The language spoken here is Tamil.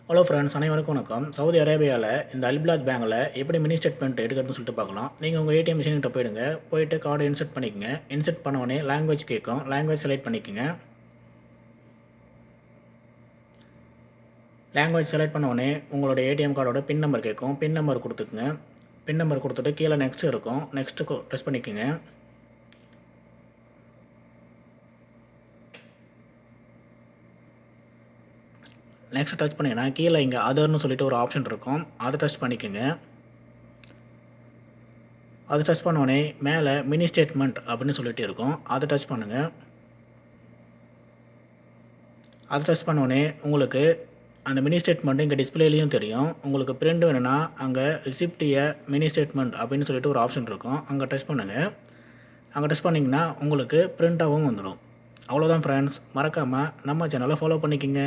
ஹலோ ஃப்ரெண்ட்ஸ், அனைவருக்கும் வணக்கம். சவுதி அரேபியாவில் இந்த அல்பிலாத் பேங்கில் எப்படி மினி ஸ்டேட்மெண்ட் எடுக்கிறதுன்னு சொல்லிட்டு பார்க்கலாம். நீங்கள் உங்கள் ஏடிஎம் மிஷின்கிட்ட போயிடுங்க. போயிட்டு கார்டு இன்செர்ட் பண்ணிக்கோங்க. இன்செர்ட் பண்ண உடனே லாங்குவேஜ் கேட்கும். லாங்குவேஜ் செலக்ட் பண்ணிக்கோங்க. லாங்குவேஜ் செலக்ட் பண்ண உடனே உங்களோட ஏடிஎம் கார்டோட பின் நம்பர் கேட்கும். பின் நம்பர் கொடுத்துக்குங்க. பின் நம்பர் கொடுத்துட்டு கீழே நெக்ஸ்ட் இருக்கும். நெக்ஸ்ட்டு ப்ரெஸ் பண்ணிக்கோங்க. நெக்ஸ்ட் டச் பண்ணிங்கன்னா கீழே இங்கே அதர்னு சொல்லிட்டு ஒரு ஆப்ஷன் இருக்கும். அதை டச் பண்ணிக்கோங்க. அதை டச் பண்ணோடனே மேலே மினி ஸ்டேட்மெண்ட் அப்படின்னு சொல்லிட்டு இருக்கும். அதை டச் பண்ணுங்கள். அதை டச் பண்ணோடனே உங்களுக்கு அந்த மினி ஸ்டேட்மெண்ட் இங்கே டிஸ்பிளேலையும் தெரியும். உங்களுக்கு பிரிண்ட் வேணும்னா அங்கே ரிசிப்டிய மினி ஸ்டேட்மெண்ட் அப்படின்னு சொல்லிட்டு ஒரு ஆப்ஷன் இருக்கும். அங்கே டச் பண்ணுங்கள். அங்கே டச் பண்ணிங்கன்னா உங்களுக்கு பிரிண்ட்டாகவும் வந்துடும். அவ்வளோதான் ஃப்ரெண்ட்ஸ். மறக்காமல் நம்ம சேனலை ஃபாலோ பண்ணிக்கோங்க.